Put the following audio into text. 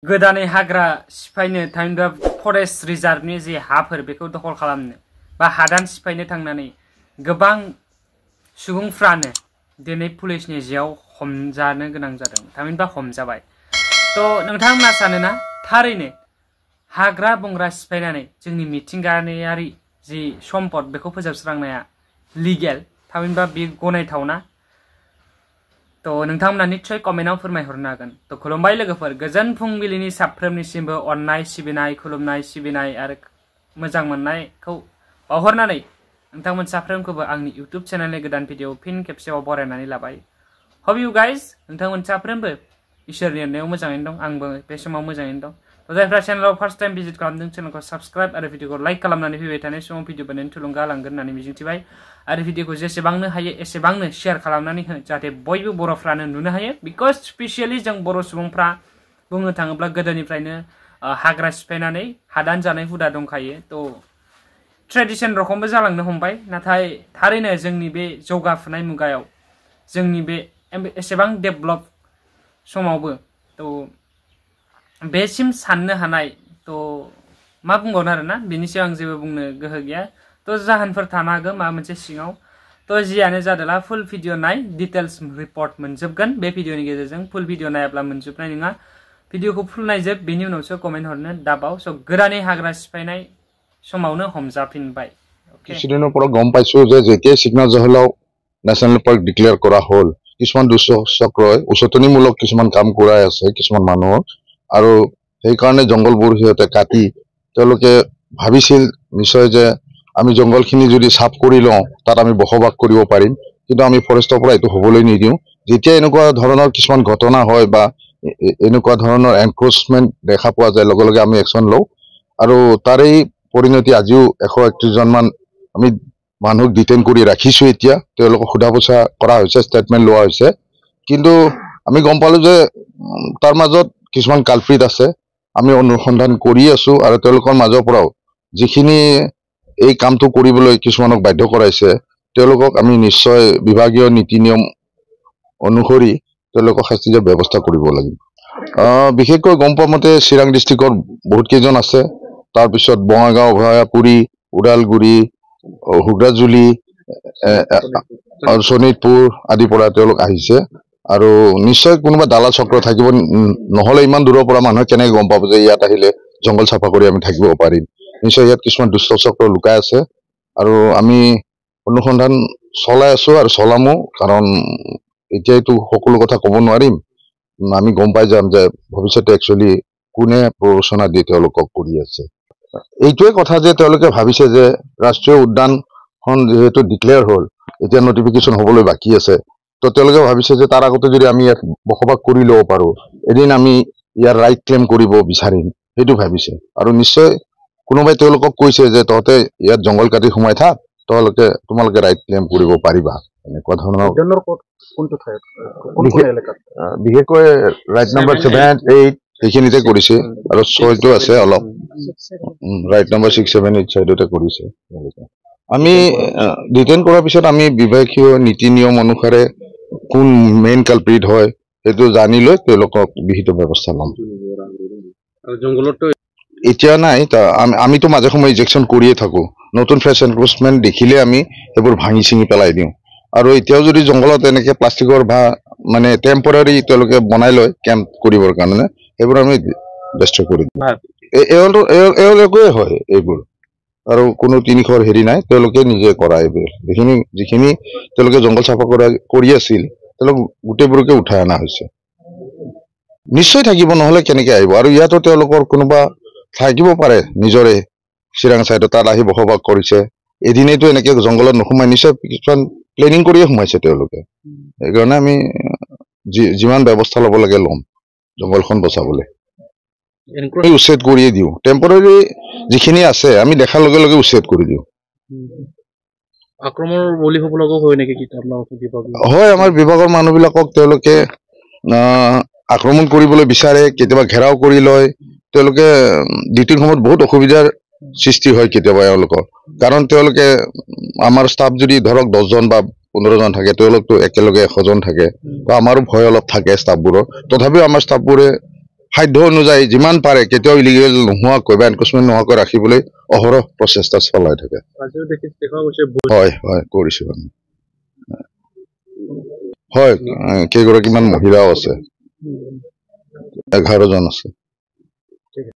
गोदानै हाग्रा सिफायनो थामहिनबा फरेस्ट रिजार्भनि जे हाफोर बेखौ दखल खालामनो बा हादान सिफायनो थांनानै गोबां सुबुंफ्रानो दिनै पुलिसनि जेयाव हमजानो गोनां जादों थामहिनबा हमजाबाय। थ' नोंथांमोना सानोना थारैनो हाग्रा बंग्रा सिफायनानै जोंनि मिथिंगायारि जि सम्पद बेखौ फोजोबस्रांनाया लिगेल थामहिनबा बे गनायथावना? तो नोंथांमोना निश्चय कमेन्टआव फोरमायहरनो हागोन। तो खुलुमबाय लोगोफोर, गोजोन फुंबिलिनि साफ्रोमनिसिमबो अननाय सिबिनाय खुलुमनाय सिबिनाय आरो मोजां मोननायखौ बावहरनानै नोंथांमोन साफ्रोमखौबो आंनि इउट्युब चेनेलनि गोदान भिडिअ फिन खेबसेबाव बरायनानै लाबाय। होप इउ गाइस नोंथांमोन साफ्रोमबो इसोरनि अननायाव मोजाङैनो दं, आंबो बे समाव मोजाङैनो दं। तो जायफ्रा चेनेलाव फार्स्ट टाइम भिजिट खालामदों चेनेलखौ साबस्क्राइब आरो भिडिअखौ लाइक खालामनानै फैबाय थानाय समाव भिडिअ बानायनो थुलुंगा लांगोन होननानै मिजिंथिबाय आरो भिडिअखौ जेसेबांनो हायो एसेबांनो शेयार खालामनानै हो जाहाथे बयबो बर'फ्रानो नुनो हायो। बिकज स्पेसियली जों बर' सुबुंफ्रा बुंनो थाङोब्ला गोदोनिफ्रायनो हाग्रा सिफायनानै हादान जानाय हुदा दंखायो। तो ट्रेडिशन रखमबो जालांनो हमबाय, नाथाय थारैनो जोंनि बे जौगाफुनाय मुगायाव जोंनि बे एसेबां डेभलप समावबो तो बेसिम साननो हानाय तो मा बुंबावनो आरोना बेनि सायाव आं जेबो बुंनो गोहो गैया। तो जाहोनफोर थानो हागौ माबा मोनसे सिङाव। तो जियानो जादोला फुल भिडिअ नाय डिटेल्स रिपर्ट मोनजोबगोन बे भिडिअनि गेजेरजों। फुल भिडिअ नायाब्ला मोनजोबनाय नङा। भिडिअखौ फुल नायजोब बेनि उनावसो कमेन्ट हरनो दाबाव। स' गोदानै हाग्रा सिफायनाय समावनो हमजाफिनबाय। কিছুদিনৰ পৰা গম পাইছো যে যেতিয়া চিকনা জহলাও নেশ্যনেল পাৰ্ক ডিক্লেয়াৰ কৰা হ'ল কিছুমান দুঃচক্ৰই উচতনিমূলক কিছুমান কাম কৰাই আছে কিছুমান মানুহক, আৰু সেইকাৰণে জংঘলবোৰ সিহঁতে কাটি তেওঁলোকে ভাবিছিল নিশ্চয় যে আমি জংঘলখিনি যদি সাফ কৰি লওঁ তাত আমি বসবাস কৰিব পাৰিম, কিন্তু আমি ফৰেষ্টৰ পৰা এইটো হ'বলৈ নিদিওঁ। যেতিয়া এনেকুৱা ধৰণৰ কিছুমান ঘটনা হয় বা এনেকুৱা ধৰণৰ এনক্ৰোচমেণ্ট দেখা পোৱা যায় লগে লগে আমি একশ্যন লওঁ, আৰু তাৰেই পৰিণতি আজিও 131 জনমান আমি মানুহক ডিটেইন কৰি ৰাখিছো। এতিয়া তেওঁলোকক সোধা পোছা কৰা হৈছে, ষ্টেটমেণ্ট লোৱা হৈছে, কিন্তু আমি গম পালো যে তাৰ মাজত কিছুমান কালপ্ৰিট আছে। আমি অনুসন্ধান কৰি আছো আৰু তেওঁলোকৰ মাজৰ পৰাও যিখিনি এই কামটো কৰিবলৈ কিছুমানক বাধ্য কৰাইছে তেওঁলোকক আমি নিশ্চয় বিভাগীয় নীতি নিয়ম অনুসৰি তেওঁলোকক শাস্তি দিয়াৰ ব্যৱস্থা কৰিব লাগিব। বিশেষকৈ গম পোৱা মতে চিৰাং ডিষ্ট্ৰিক্টৰ বহুত কেইজন আছে, তাৰপিছত বঙাইগাঁও, ভয়াপুৰী, ওদালগুৰি, হুগ্ৰাজুলি, শোণিতপুৰ আদিৰ পৰা তেওঁলোক আহিছে। আৰু নিশ্চয় কোনোবা দালাল চক্ৰ থাকিব, নহলে ইমান দূৰৰ পৰা মানুহে কেনেকৈ গম পাব যে ইয়াত আহিলে জংঘল চাফা কৰি আমি থাকিব পাৰিম। নিশ্চয় ইয়াত কিছুমান দুষ্ট চক্ৰ লুকাই আছে আৰু আমি অনুসন্ধান চলাই আছো আৰু চলামো, কাৰণ এতিয়াইতো সকলো কথা ক'ব নোৱাৰিম। আমি গম পাই যাম যে ভৱিষ্যতে একচুৱেলি কোনে প্ৰৰোচনা দি তেওঁলোকক কৰি আছে। এইটোৱে কথা যে তেওঁলোকে ভাবিছে যে ৰাষ্ট্ৰীয় উদ্যানখন যেহেতু ডিক্লেয়াৰ হ'ল, এতিয়া নটিফিকেশ্যন হ'বলৈ বাকী আছে, তো তেওঁলোকে ভাবিছে যে তাৰ আগতে যদি আমি ইয়াত বসবাস কৰি ল'ব পাৰোঁ এদিন আমি ইয়াৰ ৰাইট ক্লেইম কৰিব বিচাৰিম, সেইটো ভাবিছে। আৰু নিশ্চয় কোনোবাই তেওঁলোকক কৈছে যে তহঁতে ইয়াত জংঘল কাটি সোমাই থাক, তোমালোকে ৰাইট ক্লেইম কৰিব পাৰিবা, এনেকুৱা ধৰণৰ। বিশেষকৈ ৰাইট নাম্বাৰ 7, 8 সেইখিনিতে কৰিছে, আৰু 6টো আছে অলপ, ৰাইট নাম্বাৰ 6, 7, 8 চাইডতে কৰিছে। আমি ডিটেইন কৰাৰ পিছত আমি বিভাগীয় নীতি নিয়ম অনুসাৰে কোন মেইন কালপ্ৰিট হয় সেইটো জানি লৈ তেওঁলোকক বিহিত ব্যৱস্থা ল'ম। এতিয়া নাই, আমিতো মাজে সময়ে ইজেকশ্যন কৰিয়ে থাকো। নতুন ফ্ৰেছ এনক্ৰোচমেণ্ট দেখিলে আমি সেইবোৰ ভাঙি চিঙি পেলাই দিওঁ। আৰু এতিয়াও যদি জংঘলত এনেকে প্লাষ্টিকৰ বা মানে টেম্পৰাৰী তেওঁলোকে বনাই লয় কেম্প কৰিবৰ কাৰণে, সেইবোৰ আমি ডেষ্ট্ৰয় কৰি দিওঁ। এওঁলোকে হয় এইবোৰ, আৰু কোনো তিনিশৰ হেৰি নাই, তেওঁলোকে নিজে কৰা এইবোৰ। যিখিনি তেওঁলোকে জংঘল চাফা কৰি আছিল তেওঁলোক গোটেইবোৰকে উঠাই অনা হৈছে। নিশ্চয় থাকিব, নহলে কেনেকে আহিব। আৰু ইয়াতো তেওঁলোকৰ কোনোবা থাকিব পাৰে নিজৰে চিৰাং চাইডত, তাত আহি বসবাস কৰিছে, এদিনেতো এনেকে জংঘলত নোসোমাই, নিশ্চয় কিছুমান প্লেনিং কৰিয়ে সোমাইছে তেওঁলোকে। সেইকাৰণে আমি যিমান ব্যৱস্থা ল'ব লাগে ল'ম জংঘলখন বচাবলৈ। উচ্ছেদ কৰিয়ে দিওঁ, টেম্পৰাৰী যিখিনি আছে আমি দেখাৰ লগে লগে উচ্ছেদ কৰি দিওঁ। আক্ৰমণৰ বলি হ'ব লগা হয় নেকি? হয়, আমাৰ বিভাগৰ মানুহবিলাকক তেওঁলোকে আক্ৰমণ কৰিবলৈ বিচাৰে, কেতিয়াবা ঘেৰাও কৰি লয়। তেওঁলোকে ডিউটিৰ সময়ত বহুত অসুবিধাৰ সৃষ্টি হয় কেতিয়াবা এওঁলোকৰ, কাৰণ তেওঁলোকে আমাৰ ষ্টাফ যদি ধৰক 10 জন বা 15 জন থাকে, তেওঁলোকতো একেলগে 100 জন থাকে, তো আমাৰো ভয় অলপ থাকে ষ্টাফবোৰৰ। তথাপিও আমাৰ ষ্টাফবোৰে সাধ্য অনুযায়ী যিমান পাৰে কেতিয়াও ইলিগেল নোহোৱাকৈ বা এনক্ৰোচমেণ্ট নোহোৱাকৈ ৰাখিবলৈ অহৰহ প্ৰচেষ্টা চলাই থাকে হয় হয় কৰিছোঁ আমি হয় কেইগৰাকীমান মহিলাও আছে 11 জন আছে